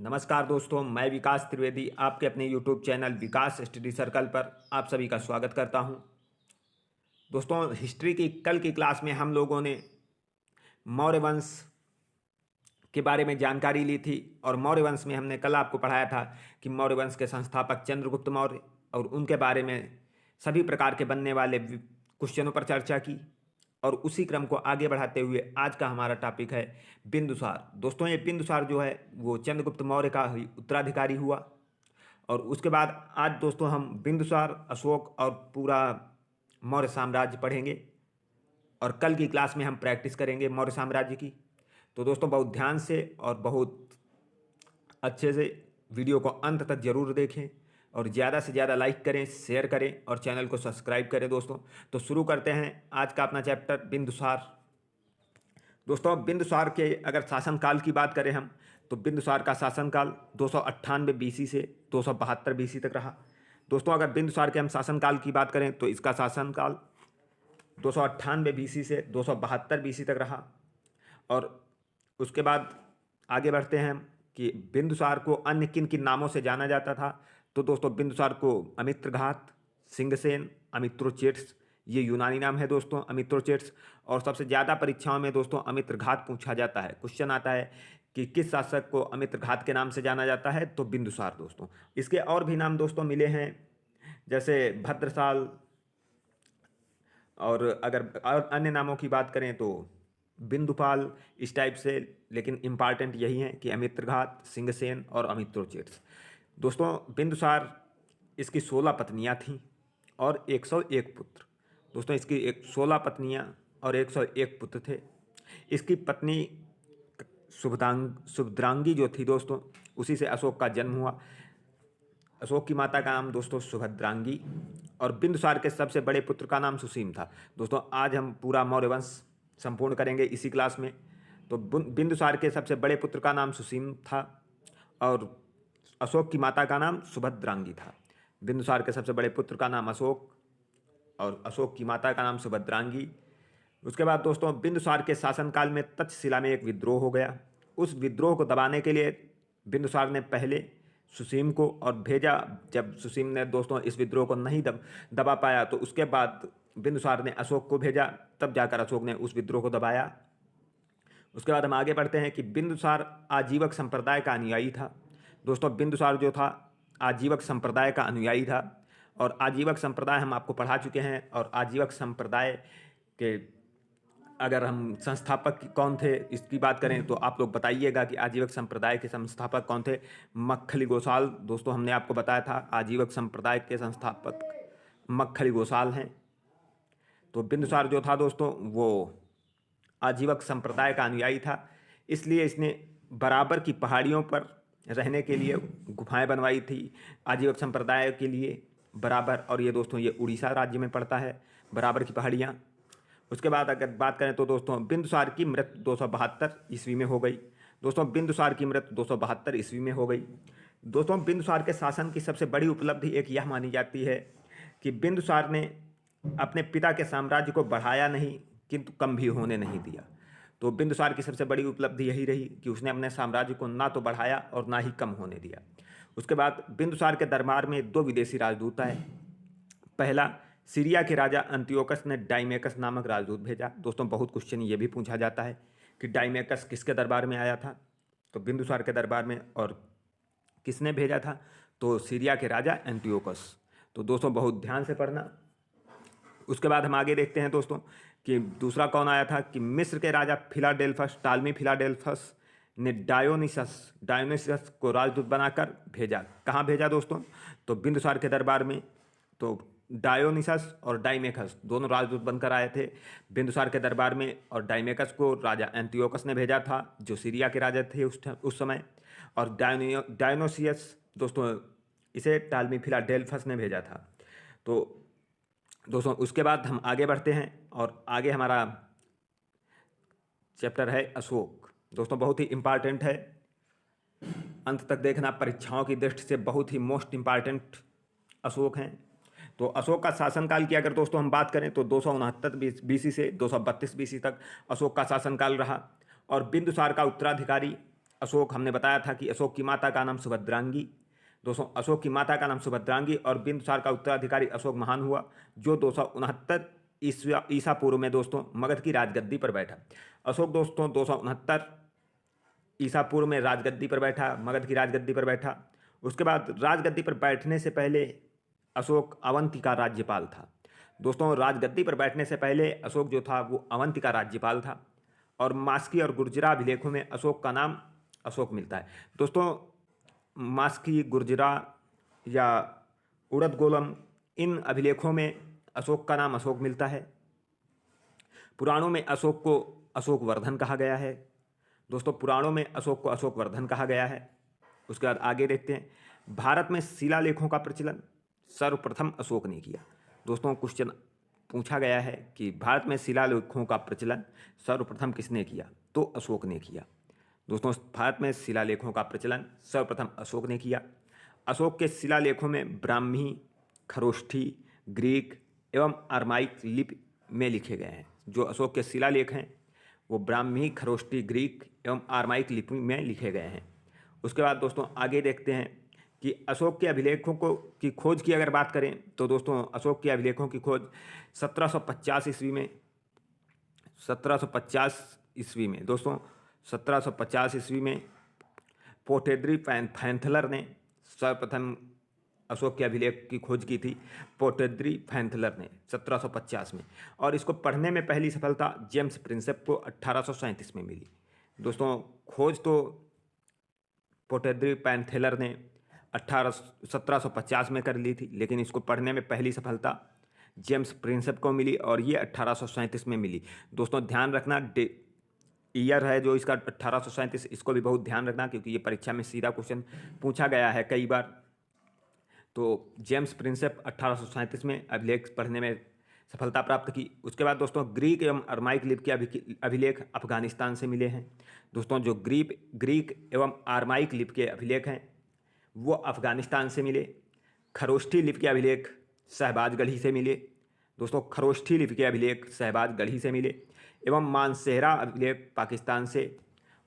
नमस्कार दोस्तों, मैं विकास त्रिवेदी आपके अपने YouTube चैनल विकास स्टडी सर्कल पर आप सभी का स्वागत करता हूं। दोस्तों, हिस्ट्री की कल की क्लास में हम लोगों ने मौर्य वंश के बारे में जानकारी ली थी और मौर्य वंश में हमने कल आपको पढ़ाया था कि मौर्य वंश के संस्थापक चंद्रगुप्त मौर्य और उनके बारे में सभी प्रकार के बनने वाले क्वेश्चनों पर चर्चा की। और उसी क्रम को आगे बढ़ाते हुए आज का हमारा टॉपिक है बिंदुसार। दोस्तों, ये बिंदुसार जो है वो चंद्रगुप्त मौर्य का ही उत्तराधिकारी हुआ। और उसके बाद आज दोस्तों हम बिंदुसार, अशोक और पूरा मौर्य साम्राज्य पढ़ेंगे और कल की क्लास में हम प्रैक्टिस करेंगे मौर्य साम्राज्य की। तो दोस्तों, बहुत ध्यान से और बहुत अच्छे से वीडियो को अंत तक जरूर देखें और ज़्यादा से ज़्यादा लाइक करें, शेयर करें और चैनल को सब्सक्राइब करें। दोस्तों, तो शुरू करते हैं आज का अपना चैप्टर बिंदुसार। दोस्तों, बिंदुसार के अगर शासनकाल की बात करें हम तो बिंदुसार का शासनकाल 298 बीसी से 272 बीसी तक रहा। दोस्तों, अगर बिंदुसार के हम शासनकाल की बात करें तो इसका शासनकाल 298 बीसी से 272 बीसी तक रहा। और उसके बाद आगे बढ़ते हैं हम कि बिंदुसार को अन्य किन किन नामों से जाना जाता था। तो दोस्तों, बिंदुसार को अमित्रघात, सिंहसेन, अमित्रोचेट्स, ये यूनानी नाम है दोस्तों, अमित्रोचेट्स। और सबसे ज़्यादा परीक्षाओं में दोस्तों अमित्रघात पूछा जाता है। क्वेश्चन आता है कि किस शासक को अमित्रघात के नाम से जाना जाता है, तो बिंदुसार दोस्तों। इसके और भी नाम दोस्तों मिले हैं, जैसे भद्रसाल। और अगर और अन्य नामों की बात करें तो बिंदुपाल, इस टाइप से। लेकिन इम्पॉर्टेंट यही है कि अमित्रघात, सिंहसेन और अमित्रोचेट्स। दोस्तों, बिंदुसार इसकी 16 पत्नियां थीं और 101 पुत्र। दोस्तों, इसकी 16 पत्नियां और 101 पुत्र थे। इसकी पत्नी सुभद्रांगी जो थी दोस्तों, उसी से अशोक का जन्म हुआ। अशोक की माता का नाम दोस्तों सुभद्रांगी और बिंदुसार के सबसे बड़े पुत्र का नाम सुसीम था। दोस्तों, आज हम पूरा मौर्य वंश संपूर्ण करेंगे इसी क्लास में। तो बिंदुसार के सबसे बड़े पुत्र का नाम सुसीम था और अशोक की माता का नाम सुभद्रांगी था। बिंदुसार के सबसे बड़े पुत्र का नाम अशोक और अशोक की माता का नाम सुभद्रांगी। उसके बाद दोस्तों, बिंदुसार के शासनकाल में तक्षशिला में एक विद्रोह हो गया। उस विद्रोह को दबाने के लिए बिंदुसार ने पहले सुसीम को और भेजा। जब सुसीम ने दोस्तों इस विद्रोह को नहीं दबा पाया तो उसके बाद बिंदुसार ने अशोक को भेजा, तब जाकर अशोक ने उस विद्रोह को दबाया। उसके बाद हम आगे बढ़ते हैं कि बिंदुसार आजीवक संप्रदाय का अनुयायी था। दोस्तों, बिंदुसार जो था आजीवक संप्रदाय का अनुयायी था। और आजीवक संप्रदाय हम आपको पढ़ा चुके हैं। और आजीवक संप्रदाय के अगर हम संस्थापक कौन थे इसकी बात करें तो आप लोग बताइएगा कि आजीवक संप्रदाय के संस्थापक कौन थे। मक्खली गोसाल दोस्तों, हमने आपको बताया था आजीवक संप्रदाय के संस्थापक मक्खली गोसाल हैं। तो बिंदुसार जो था दोस्तों वो आजीवक संप्रदाय का अनुयायी था, इसलिए इसने बराबर की पहाड़ियों पर रहने के लिए गुफाएं बनवाई थी आजीवक संप्रदाय के लिए बराबर। और ये दोस्तों ये उड़ीसा राज्य में पड़ता है, बराबर की पहाड़ियाँ। उसके बाद अगर बात करें तो दोस्तों बिंदुसार की मृत्यु 272 ईस्वी में हो गई। दोस्तों, बिंदुसार की मृत्यु 272 ईस्वी में हो गई। दोस्तों, बिंदुसार के शासन की सबसे बड़ी उपलब्धि एक यह मानी जाती है कि बिंदुसार ने अपने पिता के साम्राज्य को बढ़ाया नहीं किंतु कम भी होने नहीं दिया। तो बिंदुसार की सबसे बड़ी उपलब्धि यही रही कि उसने अपने साम्राज्य को ना तो बढ़ाया और ना ही कम होने दिया। उसके बाद बिंदुसार के दरबार में 2 विदेशी राजदूत आए। पहला, सीरिया के राजा अंतियोकस ने डाइमेकस नामक राजदूत भेजा। दोस्तों, बहुत क्वेश्चन ये भी पूछा जाता है कि डाइमेकस किसके दरबार में आया था, तो बिंदुसार के दरबार में। और किसने भेजा था, तो सीरिया के राजा एंटियोकस। तो दोस्तों बहुत ध्यान से पढ़ना। उसके बाद हम आगे देखते हैं दोस्तों कि दूसरा कौन आया था कि मिस्र के राजा फिलाडेल्फस, टालमी फिलाडेल्फस ने डायोनिसस को राजदूत बनाकर भेजा। कहाँ भेजा दोस्तों, तो बिंदुसार के दरबार में। तो डायोनिसस और डाइमेकस दोनों राजदूत बनकर आए थे बिंदुसार के दरबार में। और डाइमेकस को राजा एंटियोकस ने भेजा था जो सीरिया के राजा थे उस समय। और डायोनिसियस दोस्तों इसे टालमी फिलाडेल्फस ने भेजा था। तो दोस्तों उसके बाद हम आगे बढ़ते हैं और आगे हमारा चैप्टर है अशोक। दोस्तों, बहुत ही इम्पॉर्टेंट है, अंत तक देखना। परीक्षाओं की दृष्टि से बहुत ही मोस्ट इम्पॉर्टेंट अशोक हैं। तो अशोक का शासनकाल की अगर दोस्तों हम बात करें तो 269 बीसी से 232 बीसी तक अशोक का शासनकाल रहा। और बिंदुसार का उत्तराधिकारी अशोक, हमने बताया था कि अशोक की माता का नाम सुभद्रांगी। दोस्तों अशोक की माता का नाम सुभद्रांगी और बिंदुसार का उत्तराधिकारी अशोक महान हुआ, जो 269 ईसा पूर्व में दोस्तों मगध की राजगद्दी पर बैठा। अशोक दोस्तों 269 ईसा पूर्व में राजगद्दी पर बैठा, मगध की राजगद्दी पर बैठा। उसके बाद राजगद्दी पर बैठने से पहले अशोक अवंती का राज्यपाल था। दोस्तों राजगद्दी पर बैठने से पहले अशोक जो था वो अवंती का राज्यपाल था। और मास्की और गुर्जरा अभिलेखों में अशोक का नाम अशोक मिलता है। दोस्तों मास्की, गुर्जरा या उड़दगोलम, इन अभिलेखों में अशोक का नाम अशोक मिलता है। पुराणों में अशोक को अशोक वर्धन कहा गया है। दोस्तों पुराणों में अशोक को अशोक वर्धन कहा गया है। उसके बाद आगे देखते हैं, भारत में शिलालेखों का प्रचलन सर्वप्रथम अशोक ने किया। दोस्तों क्वेश्चन पूछा गया है कि भारत में शिलालेखों का प्रचलन सर्वप्रथम किसने किया, तो अशोक ने किया। दोस्तों भारत में शिलालेखों का प्रचलन सर्वप्रथम अशोक ने किया। अशोक के शिलालेखों में ब्राह्मी, खरोष्ठी, ग्रीक एवं अरमाइक लिपि में लिखे गए हैं। जो अशोक के शिलालेख हैं वो ब्राह्मी, खरोष्ठी, ग्रीक एवं अरमाइक लिपि में लिखे गए हैं। उसके बाद दोस्तों आगे देखते हैं कि अशोक के अभिलेखों की खोज की अगर बात करें तो दोस्तों अशोक के अभिलेखों की खोज 1750 ईस्वी में 1750 ईस्वी में दोस्तों 1750 ईस्वी में पोर्टेड्री फैंथलर ने सर्वप्रथम अशोक के अभिलेख की खोज की थी। पोर्टेड्री फैंथलर ने 1750 में, और इसको पढ़ने में पहली सफलता जेम्स प्रिंसेप को 1837 में मिली। दोस्तों खोज तो पोर्टेड्री फैंथलर ने 1750 में कर ली थी, लेकिन इसको पढ़ने में पहली सफलता जेम्स प्रिंसेप को मिली और ये 1837 में मिली। दोस्तों ध्यान रखना ईयर है जो इसका 1837, इसको भी बहुत ध्यान रखना क्योंकि ये परीक्षा में सीधा क्वेश्चन पूछा गया है कई बार। तो जेम्स प्रिंसेप 1837 में अभिलेख पढ़ने में सफलता प्राप्त की। उसके बाद दोस्तों ग्रीक एवं अरमाइक लिपि के अभिलेख अफगानिस्तान से मिले हैं। दोस्तों जो ग्रीक एवं अरमाइक लिपि के अभिलेख हैं वो अफगानिस्तान से मिले। खरोष्ठी लिपि के अभिलेख शहबाजगढ़ी से मिले। दोस्तों खरोष्ठी लिपि के अभिलेख शहबाजगढ़ी से मिले एवं मानसेहरा अभिलेख पाकिस्तान से,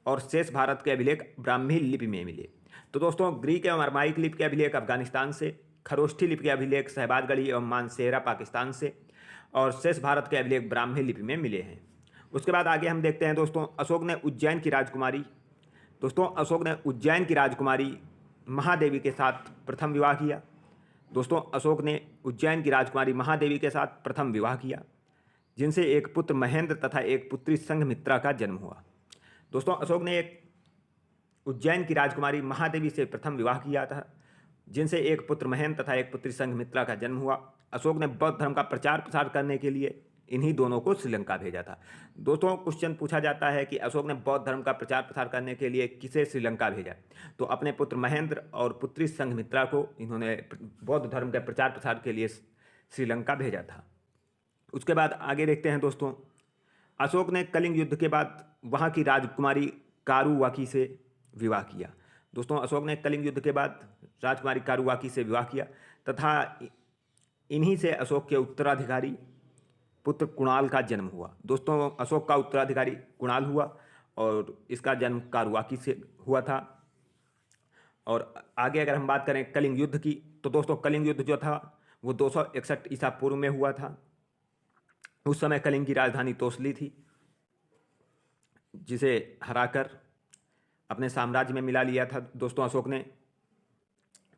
और शेष भारत के अभिलेख ब्राह्मी लिपि में मिले। तो दोस्तों ग्रीक एवं अरमाइक लिपि के अभिलेख अफगानिस्तान से, खरोष्ठी लिपि के अभिलेख शहबाजगढ़ी एवं मानसेहरा पाकिस्तान से, और शेष भारत के अभिलेख ब्राह्मी लिपि में मिले हैं। उसके बाद आगे हम देखते हैं दोस्तों अशोक ने उज्जैन की राजकुमारी महादेवी के साथ प्रथम विवाह किया। दोस्तों अशोक ने उज्जैन की राजकुमारी महादेवी के साथ प्रथम विवाह किया, जिनसे एक पुत्र महेंद्र तथा एक पुत्री संघमित्रा का जन्म हुआ। दोस्तों अशोक ने एक उज्जैन की राजकुमारी महादेवी से प्रथम विवाह किया था, जिनसे एक पुत्र महेंद्र तथा एक पुत्री संघमित्रा का जन्म हुआ। अशोक ने बौद्ध धर्म का प्रचार प्रसार करने के लिए इन्हीं दोनों को श्रीलंका भेजा था। दोस्तों क्वेश्चन पूछा जाता है कि अशोक ने बौद्ध धर्म का प्रचार प्रसार करने के लिए किसे श्रीलंका भेजा, तो अपने पुत्र महेंद्र और पुत्री संघमित्रा को इन्होंने बौद्ध धर्म के प्रचार प्रसार के लिए श्रीलंका भेजा था। उसके बाद आगे देखते हैं दोस्तों, अशोक ने कलिंग युद्ध के बाद वहाँ की राजकुमारी कारुवाकी से विवाह किया। दोस्तों अशोक ने कलिंग युद्ध के बाद राजकुमारी कारुवाकी से विवाह किया तथा इन्हीं से अशोक के उत्तराधिकारी पुत्र कुणाल का जन्म हुआ। दोस्तों अशोक का उत्तराधिकारी कुणाल हुआ और इसका जन्म कारुवाकी से हुआ था। और आगे अगर हम बात करें कलिंग युद्ध की, तो दोस्तों कलिंग युद्ध जो था वो 261 ईसा पूर्व में हुआ था। उस समय कलिंग की राजधानी तोसली थी, जिसे हराकर अपने साम्राज्य में मिला लिया था दोस्तों अशोक ने।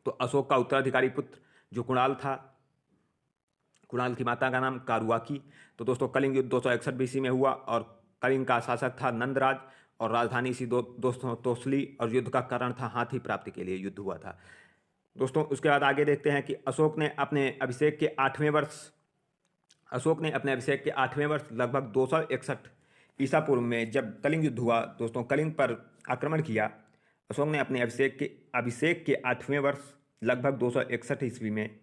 तो अशोक का उत्तराधिकारी पुत्र जो कुणाल था, कुणाल की माता का नाम कारुवाकी। तो दोस्तों कलिंग युद्ध 261 बीसी में हुआ और कलिंग का शासक था नंदराज और राजधानी सी दोस्तों तोसली, और युद्ध का कारण था हाथी प्राप्ति के लिए युद्ध हुआ था। दोस्तों उसके बाद आगे देखते हैं कि अशोक ने अपने अभिषेक के 8वें वर्ष लगभग 261 ईसा पूर्व में जब कलिंग युद्ध हुआ, दोस्तों कलिंग पर आक्रमण किया। अशोक ने अपने अभिषेक के 8वें वर्ष लगभग 261 ईस्वी में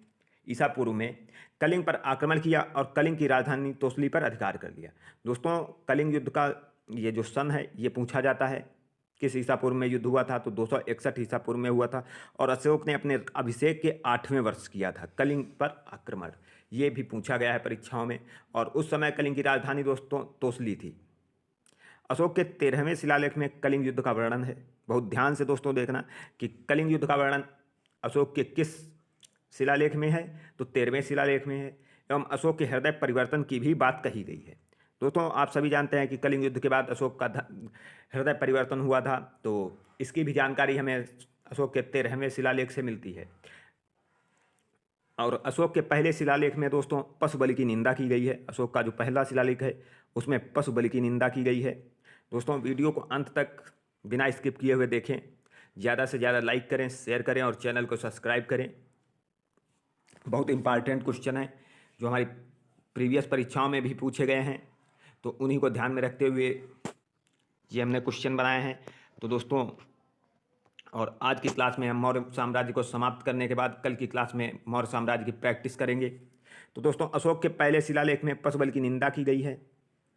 ईसा पूर्व में कलिंग पर आक्रमण किया और कलिंग की राजधानी तोसली पर अधिकार कर लिया। दोस्तों कलिंग युद्ध का ये जो सन है ये पूछा जाता है, किस ईसा पूर्व में युद्ध हुआ था, तो 261 ईसा पूर्व में हुआ था। और अशोक ने अपने अभिषेक के 8वें वर्ष किया था कलिंग पर आक्रमण, ये भी पूछा गया है परीक्षाओं में। और उस समय कलिंग की राजधानी दोस्तों तोसली थी। अशोक के 13वें शिलालेख में कलिंग युद्ध का वर्णन है। बहुत ध्यान से दोस्तों देखना कि कलिंग युद्ध का वर्णन अशोक के किस शिलालेख में है, तो 13वें शिलालेख में है। एवं अशोक के हृदय परिवर्तन की भी बात कही गई है। दोस्तों आप सभी जानते हैं कि कलिंग युद्ध के बाद अशोक का हृदय परिवर्तन हुआ था, तो इसकी भी जानकारी हमें अशोक के 13वें शिलालेख से मिलती है। और अशोक के पहले शिलालेख में दोस्तों पशु बलि की निंदा की गई है। अशोक का जो पहला शिलालेख है उसमें पशु बलि की निंदा की गई है। दोस्तों वीडियो को अंत तक बिना स्किप किए हुए देखें, ज़्यादा से ज़्यादा लाइक करें, शेयर करें और चैनल को सब्सक्राइब करें। बहुत इंपॉर्टेंट क्वेश्चन है जो हमारी प्रीवियस परीक्षाओं में भी पूछे गए हैं, तो उन्हीं को ध्यान में रखते हुए ये हमने क्वेश्चन बनाए हैं। तो दोस्तों और आज की क्लास में हम मौर्य साम्राज्य को समाप्त करने के बाद कल की क्लास में मौर्य साम्राज्य की प्रैक्टिस करेंगे। तो दोस्तों अशोक के पहले शिलालेख में पशु बल की निंदा की गई है।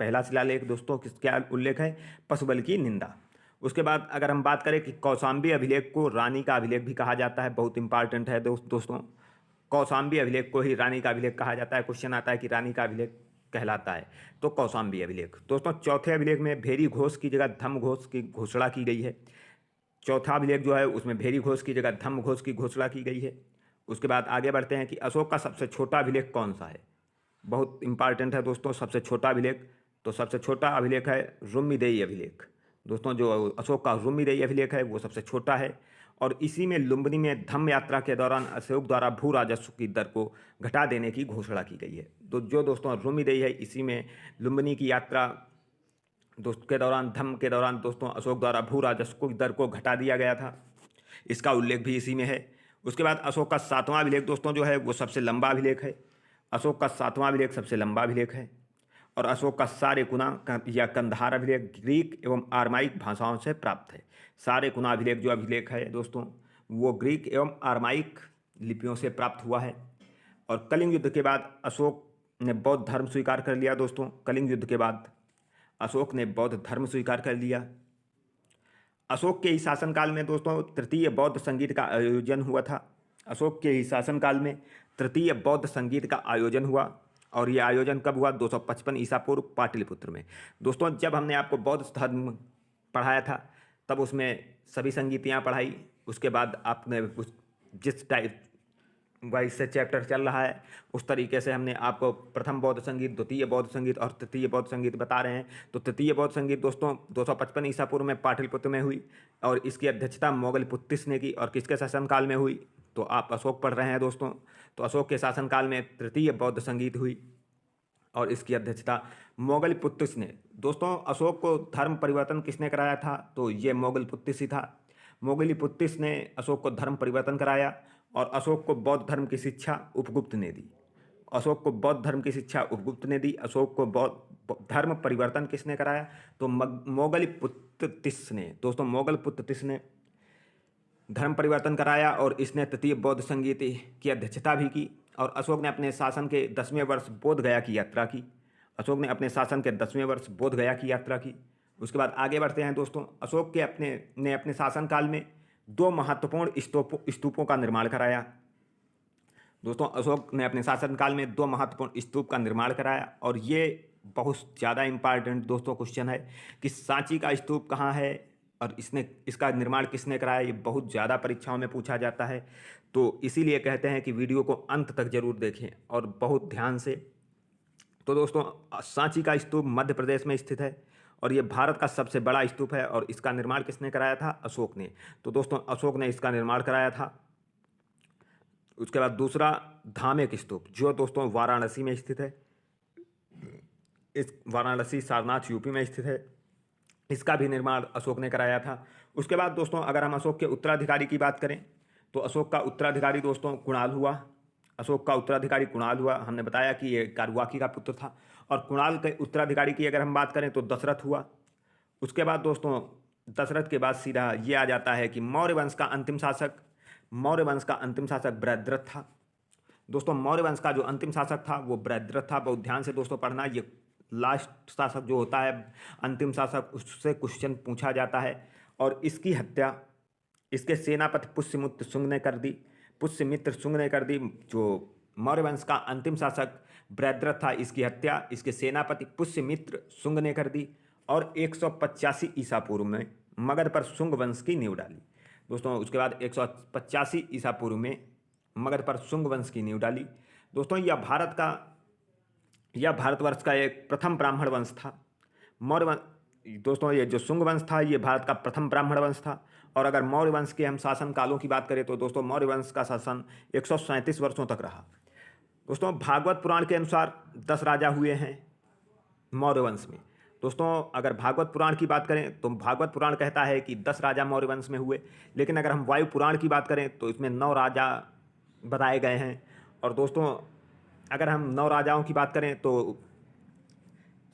पहला शिलालेख दोस्तों क्या उल्लेख है? पशु बल की निंदा। उसके बाद अगर हम बात करें कि कौशाम्बी अभिलेख को रानी का अभिलेख भी कहा जाता है, बहुत इंपॉर्टेंट है दोस्तों, कौशाम्बी अभिलेख को ही रानी का अभिलेख कहा जाता है। क्वेश्चन आता है कि रानी का अभिलेख कहलाता है तो कौशाम्बी अभिलेख। दोस्तों चौथे अभिलेख में भेरी घोष की जगह धम्म घोष की घोषणा की गई है। चौथा अभिलेख जो है उसमें भेरी घोष की जगह धम्म घोष की घोषणा की गई है। उसके बाद आगे बढ़ते हैं कि अशोक का सबसे छोटा अभिलेख कौन सा है। बहुत इंपॉर्टेंट है दोस्तों सबसे छोटा अभिलेख। तो सबसे छोटा अभिलेख है रुम्मीदेई अभिलेख। दोस्तों जो अशोक का रुम्मीदेई अभिलेख है वो सबसे छोटा है और इसी में लुम्बिनी में धम्म यात्रा के दौरान अशोक द्वारा भू राजस्व की दर को घटा देने की घोषणा की गई है। तो जो दोस्तों रुम्मीदेई है इसी में लुम्बिनी की यात्रा के दौरान धम्म के दौरान दोस्तों अशोक द्वारा भू राजस्व की दर को घटा दिया गया था। इसका उल्लेख भी इसी में है। उसके बाद अशोक का 7वां अभिलेख दोस्तों जो है वो सबसे लंबा अभिलेख है। अशोक का 7वां अभिलेख सबसे लंबा अभिलेख है और अशोक का सारेकुना या कंधार अभिलेख ग्रीक एवं आरमाइक भाषाओं से प्राप्त है। सारेकुना अभिलेख जो अभिलेख है दोस्तों वो ग्रीक एवं आरमाइक लिपियों से प्राप्त हुआ है। और कलिंग युद्ध के बाद अशोक ने बौद्ध धर्म स्वीकार कर लिया। दोस्तों कलिंग युद्ध के बाद अशोक ने बौद्ध धर्म स्वीकार कर लिया। अशोक के ही शासनकाल में दोस्तों तृतीय बौद्ध संगीत का आयोजन हुआ था। अशोक के ही शासनकाल में तृतीय बौद्ध संगीत का आयोजन हुआ और ये आयोजन कब हुआ? 255 ईसा पूर्व पाटलिपुत्र में। दोस्तों जब हमने आपको बौद्ध धर्म पढ़ाया था तब उसमें सभी संगीतियाँ पढ़ाई। उसके बाद आपने जिस टाइप वाइज से चैप्टर चल रहा है उस तरीके से हमने आपको प्रथम बौद्ध संगीत, द्वितीय बौद्ध संगीत और तृतीय बौद्ध संगीत बता रहे हैं। तो तृतीय बौद्ध संगीत दोस्तों 255 ईसा पूर्व में पाटलिपुत्र में हुई और इसकी अध्यक्षता मोगलपुत्तिस ने की। और किसके शासनकाल में हुई? तो आप अशोक पढ़ रहे हैं दोस्तों, तो अशोक के शासनकाल में तृतीय बौद्ध संगीत हुई और इसकी अध्यक्षता मोगलपुत्तिस ने। दोस्तों अशोक को धर्म परिवर्तन किसने कराया था? तो ये मोगलपुत्तिस ही था। मोगलपुत्तिस ने अशोक को धर्म परिवर्तन कराया और अशोक को बौद्ध धर्म की शिक्षा उपगुप्त ने दी। अशोक को बौद्ध धर्म की शिक्षा उपगुप्त ने दी। अशोक को बौद्ध धर्म परिवर्तन किसने कराया? तो मोगलपुत्तिस ने। दोस्तों मोगलपुत्तिस ने धर्म परिवर्तन कराया और इसने तृतीय बौद्ध संगीत की अध्यक्षता भी की। और अशोक ने अपने शासन के 10वें वर्ष बोध गया की यात्रा की। अशोक ने अपने शासन के 10वें वर्ष बोध गया की यात्रा की। उसके बाद आगे बढ़ते हैं दोस्तों। अशोक के अपने शासनकाल में 2 महत्वपूर्ण स्तूपों का निर्माण कराया। दोस्तों अशोक ने अपने शासनकाल में 2 महत्वपूर्ण स्तूप का निर्माण कराया और ये बहुत ज़्यादा इम्पॉर्टेंट दोस्तों क्वेश्चन है कि सांची का स्तूप कहाँ है और इसका निर्माण किसने कराया। ये बहुत ज़्यादा परीक्षाओं में पूछा जाता है, तो इसीलिए कहते हैं कि वीडियो को अंत तक जरूर देखें और बहुत ध्यान से। तो दोस्तों सांची का स्तूप मध्य प्रदेश में स्थित है और ये भारत का सबसे बड़ा स्तूप है और इसका निर्माण किसने कराया था? अशोक ने। तो दोस्तों अशोक ने इसका निर्माण कराया था। उसके बाद दूसरा धामेक स्तूप जो दोस्तों वाराणसी में स्थित है। इस वाराणसी सारनाथ यूपी में स्थित है। इसका भी निर्माण अशोक ने कराया था। उसके बाद दोस्तों अगर हम अशोक के उत्तराधिकारी की बात करें तो अशोक का उत्तराधिकारी दोस्तों कुणाल हुआ। अशोक का उत्तराधिकारी कुणाल हुआ। हमने बताया कि ये कारुवाकी का पुत्र था। और कुणाल के उत्तराधिकारी की अगर हम बात करें तो दशरथ हुआ। उसके बाद दोस्तों दशरथ के बाद सीधा ये आ जाता है कि मौर्य वंश का अंतिम शासक बृहद्रथ था। दोस्तों मौर्य वंश का जो अंतिम शासक था वो बृहद्रथ था। बहुत ध्यान से दोस्तों पढ़ना, ये लास्ट शासक जो होता है अंतिम शासक, उससे क्वेश्चन पूछा जाता है। और इसकी हत्या इसके सेनापति पुष्यमित्र शुंग ने कर दी। जो मौर्य वंश का अंतिम शासक बृहद्रथ था इसकी हत्या इसके सेनापति पुष्यमित्र शुंग ने कर दी और 185 ईसा पूर्व में मगध पर शुंग वंश की नींव डाली। दोस्तों उसके बाद 185 ईसा पूर्व में मगध पर शुंग वंश की नींव डाली। दोस्तों यह भारतवर्ष का एक प्रथम ब्राह्मण वंश था। मौर्य वंश, दोस्तों ये जो शुंग वंश था ये भारत का प्रथम ब्राह्मण वंश था। और अगर मौर्य वंश के हम शासन कालों की बात करें तो दोस्तों मौर्य वंश का शासन 137 वर्षों तक रहा। दोस्तों भागवत पुराण के अनुसार 10 राजा हुए हैं मौर्य वंश में। दोस्तों अगर भागवत पुराण की बात करें तो भागवत पुराण कहता है कि 10 राजा मौर्य वंश में हुए, लेकिन अगर हम वायु पुराण की बात करें तो इसमें 9 राजा बताए गए हैं। और दोस्तों अगर हम 9 राजाओं की बात करें तो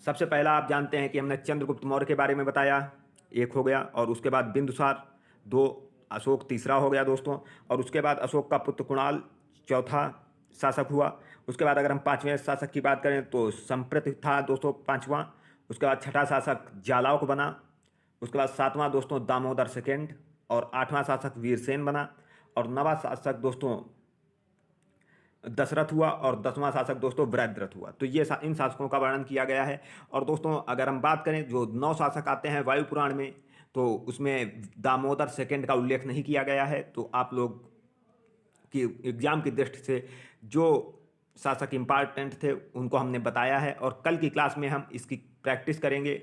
सबसे पहला आप जानते हैं कि हमने चंद्रगुप्त मौर्य के बारे में बताया, एक हो गया। और उसके बाद बिंदुसार, 2, अशोक तीसरा हो गया दोस्तों। और उसके बाद अशोक का पुत्र कुणाल चौथा शासक हुआ। उसके बाद अगर हम 5वें शासक की बात करें तो संप्रति था दोस्तों 5वां। उसके बाद छठा शासक जालौक बना। उसके बाद 7वां दोस्तों दामोदर सेकेंड। और 8वां शासक वीरसेन बना। और 9वां शासक दोस्तों दशरथ हुआ। और 10वां शासक दोस्तों बृहद्रथ हुआ। तो ये इन शासकों का वर्णन किया गया है। और दोस्तों अगर हम बात करें जो 9 शासक आते हैं वायु पुराण में, तो उसमें दामोदर सेकेंड का उल्लेख नहीं किया गया है। तो आप लोग की एग्जाम की दृष्टि से जो शासक इम्पॉर्टेंट थे उनको हमने बताया है। और कल की क्लास में हम इसकी प्रैक्टिस करेंगे।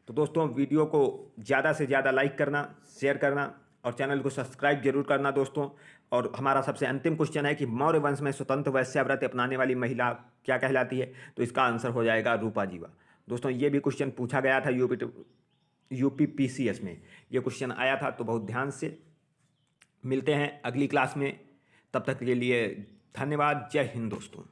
तो दोस्तों वीडियो को ज़्यादा से ज़्यादा लाइक करना, शेयर करना और चैनल को सब्सक्राइब जरूर करना दोस्तों। और हमारा सबसे अंतिम क्वेश्चन है कि मौर्य वंश में स्वतंत्र वैश्याव्रत अपनाने वाली महिला क्या कहलाती है? तो इसका आंसर हो जाएगा रूपा जीवा। दोस्तों ये भी क्वेश्चन पूछा गया था यूपीपीसीएस में, ये क्वेश्चन आया था। तो बहुत ध्यान से मिलते हैं अगली क्लास में। तब तक के लिए धन्यवाद। जय हिंद दोस्तों।